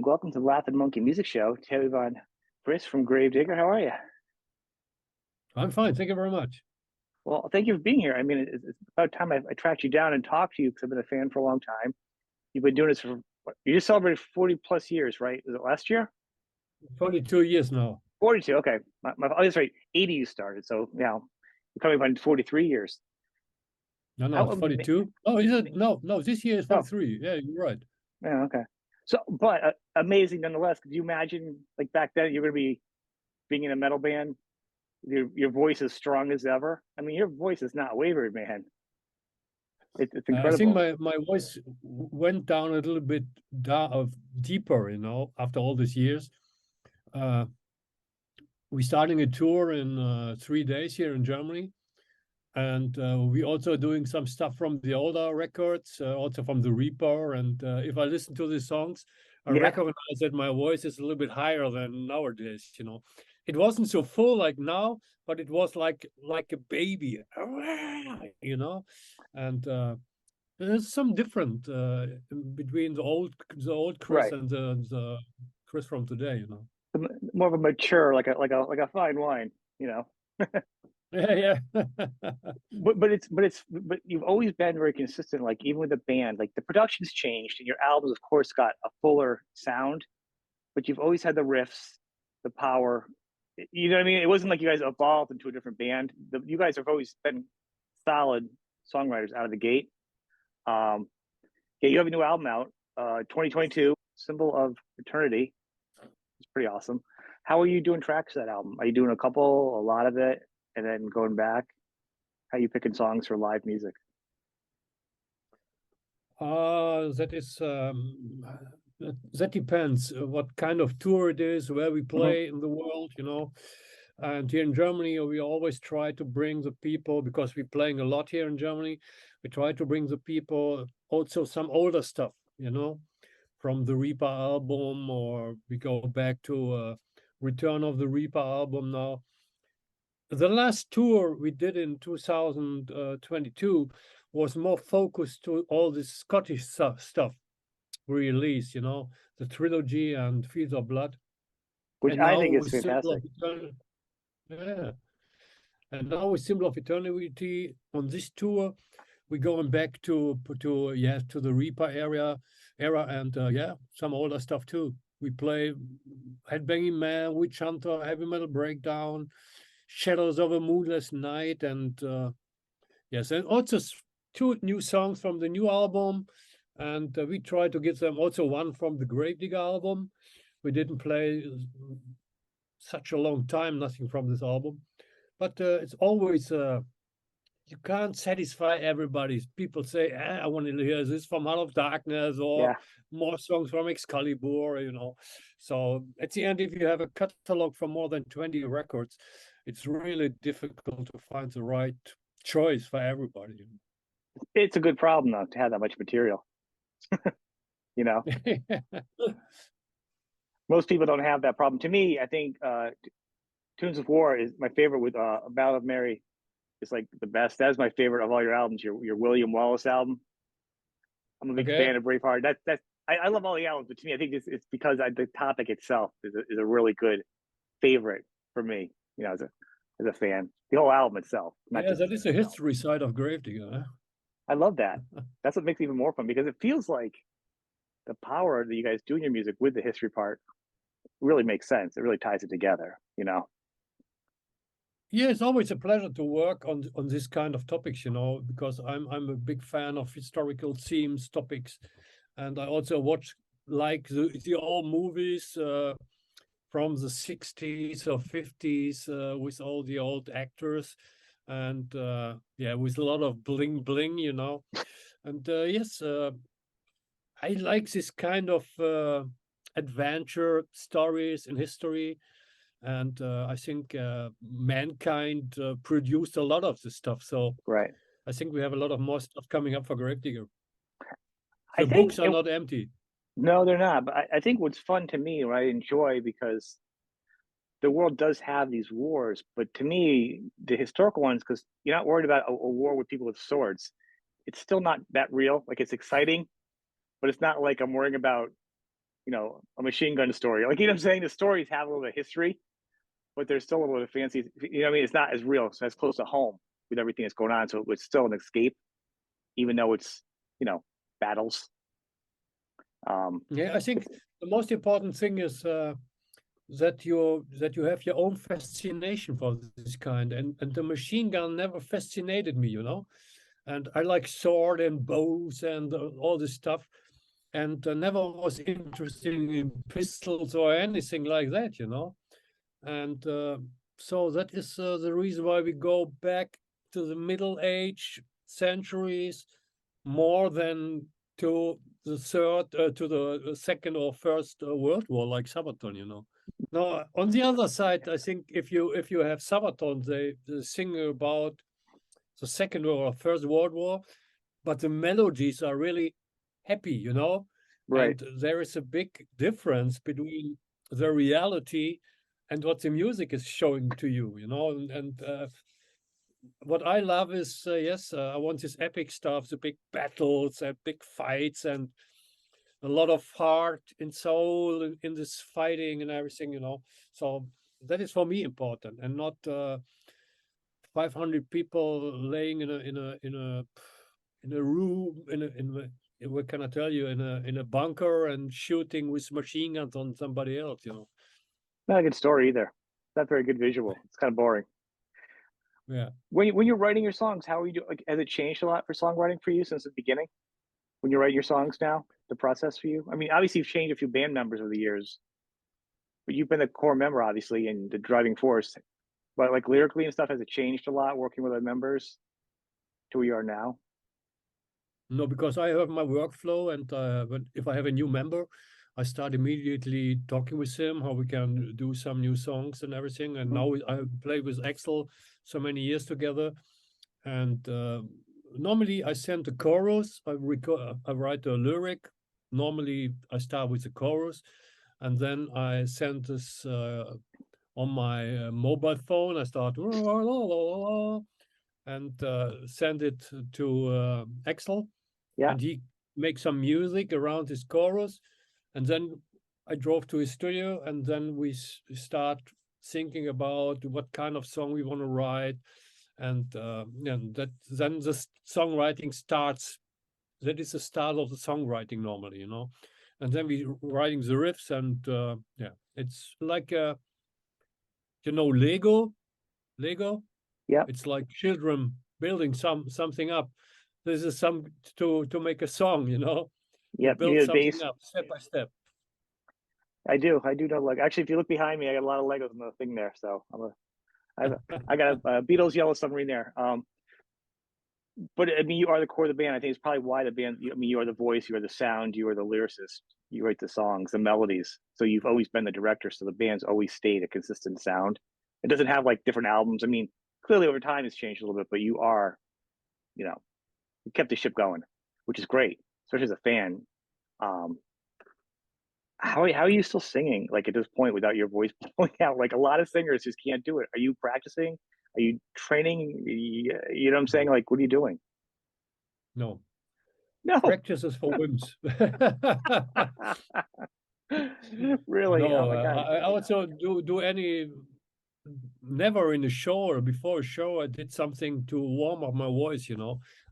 welcome to Laughing Monkey Music Show. Terry Von Briss from Gravedigger. How are you? I'm fine. Thank you very much. Well, thank you for being here. I mean, it's about time I tracked you down and talked to you because I've been a fan for a long time. You've been doing this for, you just celebrated 40 plus years, right? Was it last year? 42 years now. 42, okay. Oh, that's right. 80 you started. So now you're coming on 43 years. No, it's 42. Oh, is it? No, this year is 43. Yeah, you're right. Yeah, okay. So, but amazing nonetheless. Could you imagine, like back then, you're going to be being in a metal band, your voice is strong as ever? I mean, your voice is not wavered, man. It's incredible. I think my voice went down a little bit deeper, after all these years. We're starting a tour in 3 days here in Germany. And we also doing some stuff from the older records, also from the Reaper. And if I listen to these songs, I recognize that my voice is a little bit higher than nowadays. It wasn't so full like now, but it was like a baby, And there's some different between the old Chris and the Chris from today. More of a mature, like a fine wine, Yeah. but you've always been very consistent. Like even with the band, like the production's changed, and your albums, of course, got a fuller sound. But you've always had the riffs, the power. You know what I mean? It wasn't like you guys evolved into a different band. You guys have always been solid songwriters out of the gate. Yeah, you have a new album out, 2022, Symbol of Eternity. It's pretty awesome. How are you doing tracks for that album? Are you doing a couple, a lot of it? And then going back, how are you picking songs for live music? That depends what kind of tour it is, where we play in the world, And here in Germany, we always try to bring the people, because we're playing a lot here in Germany, we try to bring the people also some older stuff, from the Reaper album, or we go back to Return of the Reaper album now. The last tour we did in 2022 was more focused to all this Scottish stuff we released, the trilogy and Fields of Blood. Which I think is fantastic. Yeah. And now with Symbol of Eternity on this tour, we're going back to the Reaper era and some older stuff too. We play Headbanging Man, Witch Hunter, Heavy Metal Breakdown, Shadows of a Moonless Night, and and also 2 new songs from the new album, and we try to get them also one from the Gravedigger album. We didn't play such a long time, nothing from this album, but it's always you can't satisfy everybody. People say, I want to hear this from Heart of Darkness, or more songs from Excalibur, So at the end, if you have a catalog for more than 20 records, it's really difficult to find the right choice for everybody. It's a good problem, though, to have that much material. Most people don't have that problem. To me, I think Tunes of War is my favorite. With Ballad of Mary is like the best. That's my favorite of all your albums. Your William Wallace album. I'm a big fan of Braveheart. I love all the albums, but to me, I think it's because the topic itself is a really good favorite for me. As a fan, the whole album itself. That is the history side of Gravedigger. Huh? I love that. That's what makes it even more fun, because it feels like the power that you guys do in your music with the history part really makes sense. It really ties it together. Yeah, it's always a pleasure to work on this kind of topics, because I'm a big fan of historical themes, topics, and I also watch like the old movies from the 60s or 50s with all the old actors, and with a lot of bling bling, And I like this kind of adventure stories in history. And I think mankind produced a lot of this stuff. So I think we have a lot of more stuff coming up for Gravedigger. The books are not empty. No, they're not. But I think what's fun to me, what I enjoy, because the world does have these wars, but to me, the historical ones, because you're not worried about a war with people with swords. It's still not that real. Like, it's exciting, but it's not like I'm worrying about a machine gun story. Like, what I'm saying? The stories have a little bit of history, but there's still a little bit of fancy. What I mean? It's not as real, so as close to home with everything that's going on. So it's still an escape, even though it's battles. Yeah, I think the most important thing is that you have your own fascination for this kind, and the machine gun never fascinated me, and I like sword and bows and all this stuff, and never was interested in pistols or anything like that, and so that is the reason why we go back to the Middle Age centuries more than to the second or first World War, like Sabaton. Now, on the other side, I think if you have Sabaton, they sing about the Second or First World War, but the melodies are really happy, Right. and there is a big difference between the reality and what the music is showing to you, and what I love is, yes, I want this epic stuff, the big battles and big fights and a lot of heart and soul in this fighting and everything. So that is for me important, and not 500 people laying in a room what can I tell you, in a bunker and shooting with machine guns on somebody else. Not a good story either. Not very good visual. It's kind of boring. Yeah. When you're writing your songs, how are you doing? Like, has it changed a lot for songwriting for you since the beginning? When you write your songs now, the process for you? I mean, obviously you've changed a few band members over the years, but you've been the core member, obviously, and the driving force. But like lyrically and stuff, has it changed a lot working with other members to where you are now? No, because I have my workflow, and if I have a new member, I start immediately talking with him how we can do some new songs and everything. And Mhm. now I play with Axel so many years together, and normally I send the chorus. I write a lyric. Normally I start with the chorus, and then I send this on my mobile phone. I start and send it to Axel, Yeah, and he makes some music around his chorus, and then I drove to his studio, and then we start thinking about what kind of song we want to write, and that then the songwriting starts. That is the start of the songwriting normally, and then we writing the riffs, and yeah, it's like Lego. yeah, It's like children building something up. This is some to make a song, you yep. You build need a something bass. up step by step. I do. I do know. Like, actually, if you look behind me, I got a lot of Legos in the thing there. So I got a Beatles Yellow Submarine there. But I mean, you are the core of the band. I think it's probably why the band. I mean, you are the voice, you are the sound, you are the lyricist. You write the songs, the melodies. So you've always been the director. So the band's always stayed a consistent sound. It doesn't have like different albums. I mean, clearly over time it's changed a little bit, but you are, you know, you kept the ship going, which is great, especially as a fan. Um, how are you still singing like at this point without your voice blowing out? Like a lot of singers just can't do it. Are you practicing? Are you training? You know what I'm saying? No, Like, what are you doing? no. No. Practice is for wimps. Really? Oh No, my God. I also do any. Never in a show or before a show, I did something to warm up my voice.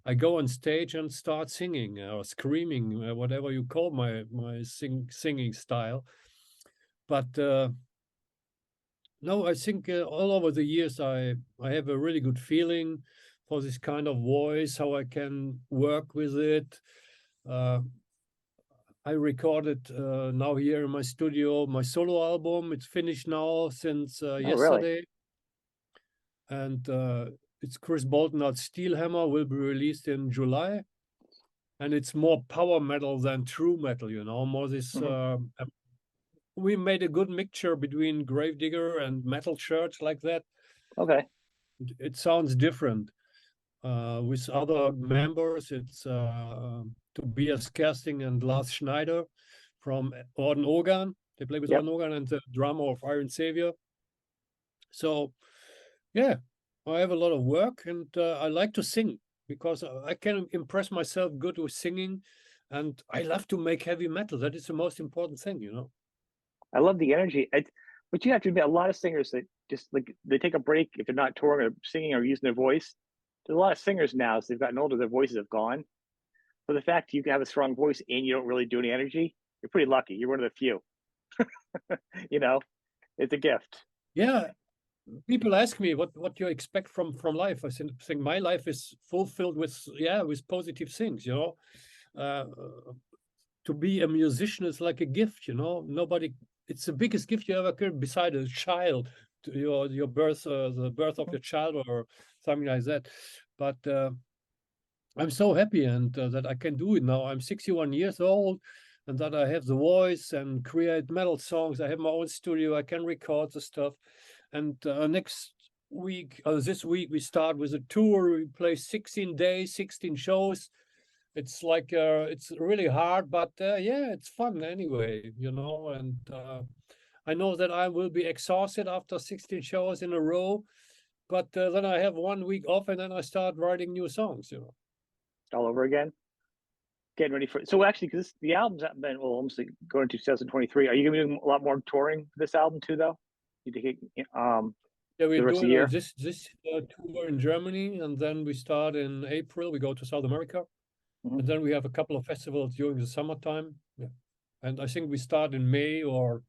I go on stage and start singing or screaming, whatever you call my singing style. But no, I think all over the years I have a really good feeling for this kind of voice, how I can work with it. Uh, I recorded now here in my studio my solo album. It's finished now since Oh, really? yesterday, and it's Chris Boltendahl Steel Hammer, will be released in July, and it's more power metal than true metal. More this. Hmm. We made a good mixture between Gravedigger and Metal Church like that. Okay. It sounds different. With other members, it's Tobias Kersting and Lars Schneider from Orden Organ. They play with Yep. Orden Organ, and the drummer of Iron Savior. So, yeah, I have a lot of work, and I like to sing because I can impress myself good with singing, and I love to make heavy metal. That is the most important thing, you know. I love the energy. But you have to admit, a lot of singers that just like they take a break if they're not touring or singing or using their voice. There's a lot of singers now, so they've gotten older, their voices have gone. So the fact you can have a strong voice and you don't really do any energy, you're pretty lucky. You're one of the few. You know, it's a gift. Yeah, people ask me what you expect from life. I think my life is fulfilled with positive things, you know. Uh, to be a musician is like a gift, you know. Nobody, it's the biggest gift you ever could, beside a child, your birth, the birth of your child or something like that. But I'm so happy and that I can do it now. I'm 61 years old, and that I have the voice and create metal songs. I have my own studio. I can record the stuff. And next week, this week, we start with a tour. We play 16 days, 16 shows. It's like it's really hard, but yeah, it's fun anyway, you know. And I know that I will be exhausted after 16 shows in a row, but then I have 1 week off, and then I start writing new songs, you know. All over again. Getting ready for so actually because the album's been almost like going to 2023. Are you gonna be doing a lot more touring for this album too, though? You think Yeah, the we're rest of the doing year? this tour in Germany, and then we start in April. We go to South America, Mhm. and then we have a couple of festivals during the summertime. Yeah, and I think we start in May or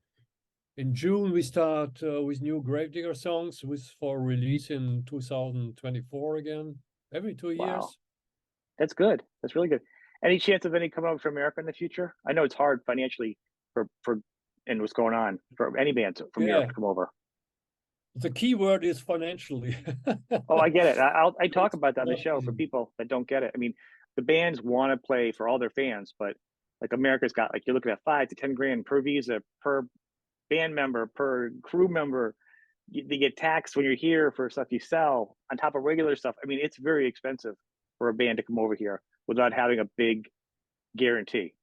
in June. We start with new Gravedigger songs, with for release in 2024 again, every 2 years. Wow, that's good. That's really good. Any chance of any coming over from America in the future? I know it's hard financially for and what's going on for any bands from Europe Yeah, to come over. the key word is financially. Oh, I get it. I talk It's about that on the not show for easy. people that don't get it. I mean, the bands want to play for all their fans, but like America's got like you're looking at 5 to 10 grand per visa per band member per crew member. They get taxed when you're here for stuff you sell on top of regular stuff. I mean, it's very expensive for a band to come over here without having a big guarantee.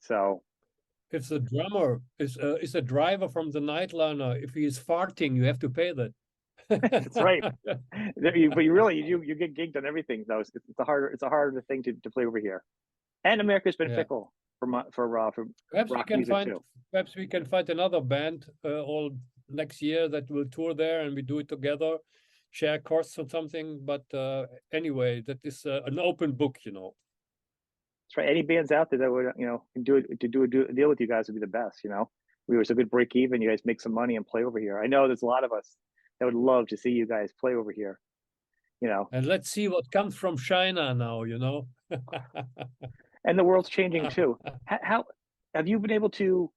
So If the drummer is a driver from the nightliner, if he is farting, you have to pay that. that's right. But you really you get gigged on everything though. It's a harder thing to play over here. And America's been Yeah. fickle for Perhaps we rock can music find too. perhaps we can find another band all next year that will tour there, and we do it together, share costs or something. But anyway, that is an open book, you know. That's right. Any bands out there that would do it to do a deal with you guys would be the best. We were so good break even. You guys make some money and play over here. I know there's a lot of us that would love to see you guys play over here. And let's see what comes from China now, you know. And the world's changing too. How have you been able to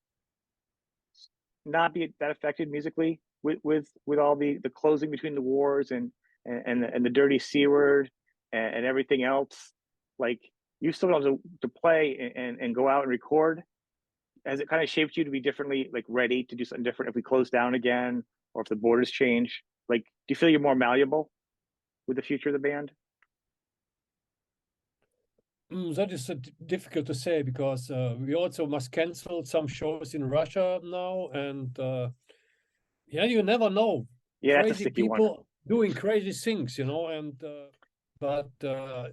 not be that affected musically with all the closing between the wars and the dirty C word and everything else? Like you still have to play and go out and record. Has it kind of shaped you to be differently, like ready to do something different if we close down again or if the borders change? Like, do you feel you're more malleable with the future of the band? That is difficult to say, because we also must cancel some shows in Russia now, and yeah, you never know. Yeah, that's a Crazy sticky one. people doing crazy things, you know. And but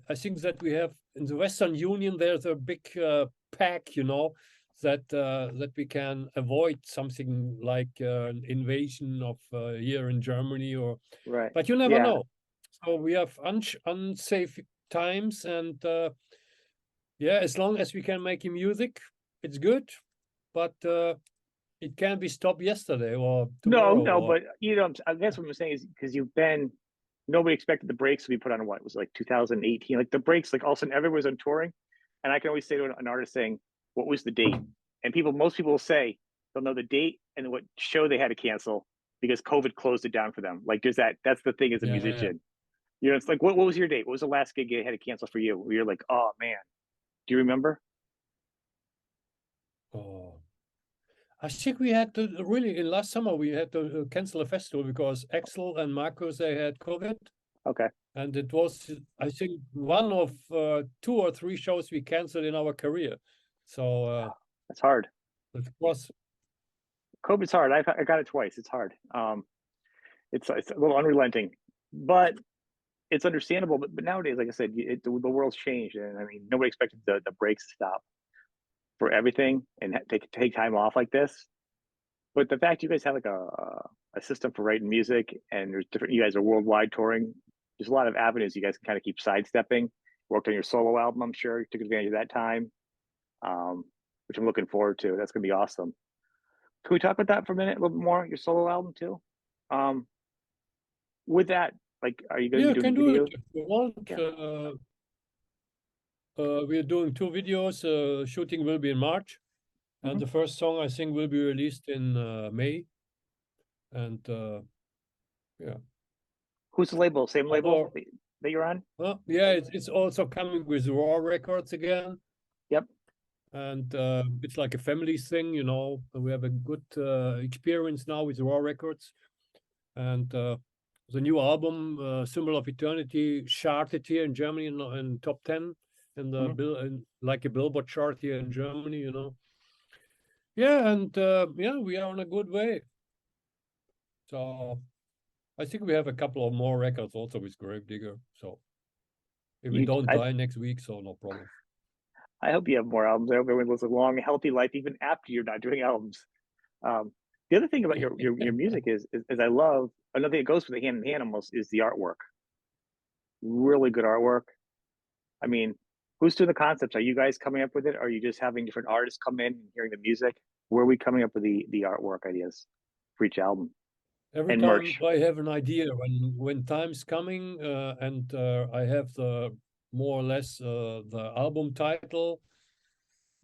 I think that we have in the Western Union, there's a big pack, you know, that we can avoid something like an invasion of here in Germany, or. Right. But you never Yeah. know. So we have unsafe times, and yeah, as long as we can make music, it's good. But it can be stopped yesterday or No, tomorrow. no, Or but I guess what I'm saying is because nobody expected the breaks to be put on what was like 2018. Like the breaks, like all of a sudden everyone was on touring. And I can always say to an artist saying, what was the date? And most people will say they'll know the date and what show they had to cancel because COVID closed it down for them. Like that's the thing as a yeah. musician. It's like, what was your date? What was the last gig you had to cancel for you? Where you're like, oh man, do you remember? Oh, I think we had to really in last summer we had to cancel a festival because Axel and Marcus, they had COVID, Okay. and it was, I think, one of 2 or 3 shows we canceled in our career. So That's hard. it was. COVID's hard. I got it twice. It's hard. It's a little unrelenting, but it's understandable, but nowadays, like I said, the world's changed, and I mean, nobody expected the brakes to stop for everything and take time off like this. But the fact you guys have like a system for writing music, and there's different, you guys are worldwide touring. There's a lot of avenues you guys can kind of keep sidestepping. Worked on your solo album, I'm sure. You took advantage of that time, which I'm looking forward to. That's gonna be awesome. Can we talk about that for a minute, a little bit more? Your solo album too. Um, with that, like, are you going to Yeah, be doing can do it videos? if you want. Yeah. We are doing 2 videos. Shooting will be in March, and Mhm. the first song I think will be released in May. And yeah, Who's the label? Same label or that you're on? yeah, it's also coming with Raw Records again. Yep. And it's like a family thing, you know. We have a good experience now with Raw Records, and the new album, Symbol of Eternity, charted here in Germany in top 10 in the like a Billboard chart here in Germany, you know. Yeah, and yeah, we are on a good way. So I think we have a couple of more records also with Gravedigger. So if we don't die next week, so no problem. I hope you have more albums. I hope everyone lives a long, healthy life even after you're not doing albums. The other thing about your music is I love, another thing that goes with the hand in hand almost, is the artwork. Really good artwork. I mean, who's doing the concepts? Are you guys coming up with it? Or are you just having different artists come in and hearing the music? Where are we coming up with the artwork ideas for each album Every and time merch? I have an idea when time's coming, and I have the more or less the album title,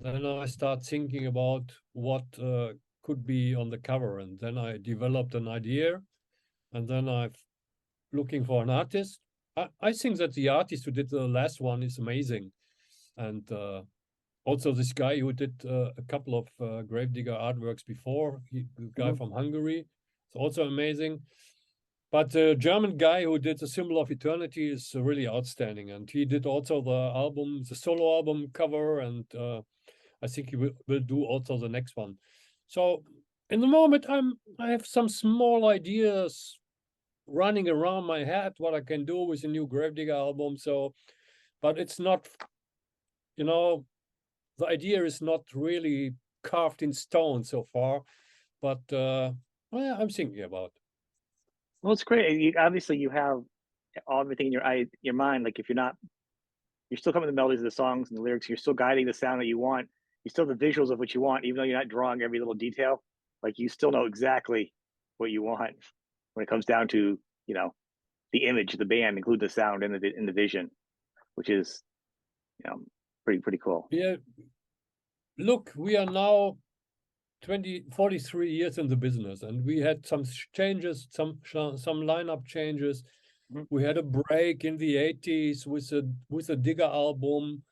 then I start thinking about what could be on the cover, and then I developed an idea, and then I'm looking for an artist. I think that the artist who did the last one is amazing, and also this guy who did a couple of Gravedigger artworks before, the guy from Hungary, is also amazing. But the German guy who did the Symbol of Eternity is really outstanding, and he did also the album, the solo album cover, and I think he will do also the next one. So in the moment, I have some small ideas running around my head what I can do with a new Gravedigger album. So, but it's not, you know, the idea is not really carved in stone so far. But well, I'm thinking about. Well, it's great. Obviously, you have everything in your mind. Like, if you're still coming to the melodies of the songs and the lyrics. You're still guiding the sound that you want. You still have the visuals of what you want, even though you're not drawing every little detail. Like, you still know exactly what you want when it comes down to, you know, the image of the band, include the sound and the vision, which is, you know, pretty cool. Yeah, look, we are now 43 years in the business, and we had some changes, some lineup changes. We had a break in the 80s with a Digger album.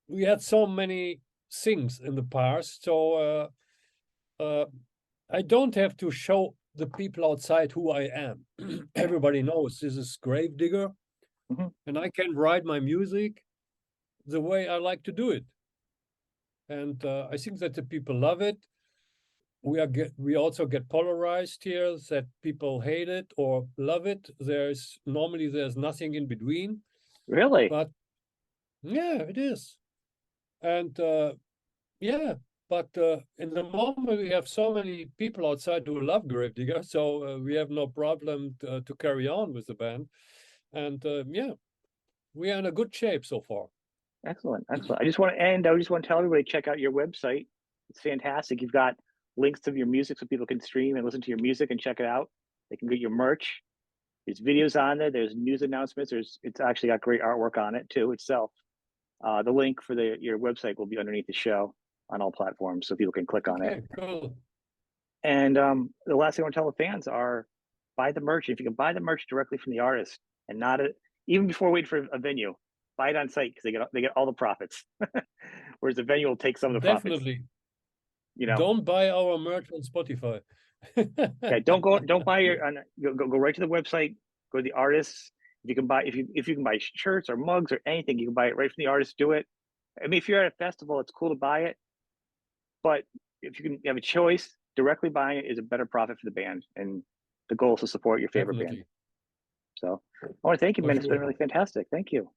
We had so many things in the past, so I don't have to show the people outside who I am. Everybody knows this is Gravedigger, and I can write my music the way I like to do it. And I think that the people love it. We also get polarized here, that people hate it or love it. There's nothing in between. Really? But yeah, it is. And yeah, but in the moment we have so many people outside who love Gravedigger, so we have no problem to carry on with the band. And yeah, we are in a good shape so far. Excellent. I just want to tell everybody, check out your website. It's fantastic. You've got links to your music so people can stream and listen to your music and check it out. They can get your merch. There's videos on there. There's news announcements. It's actually got great artwork on it too itself. The link for your website will be underneath the show on all platforms, so people can click on it. Cool. And the last thing I want to tell the fans are, buy the merch. If you can buy the merch directly from the artist and not even before waiting for a venue, buy it on site, because they get all the profits. Whereas the venue will take some of the profits. Definitely. You know, don't buy our merch on Spotify. yeah, don't buy go right to the website, go to the artists. If you can buy shirts or mugs or anything, you can buy it right from the artist. Do it. I mean, if you're at a festival, it's cool to buy it, but if you have a choice, directly buying it is a better profit for the band, and the goal is to support your favorite band. So I want to thank you, For man. It's been sure. really fantastic. Thank you.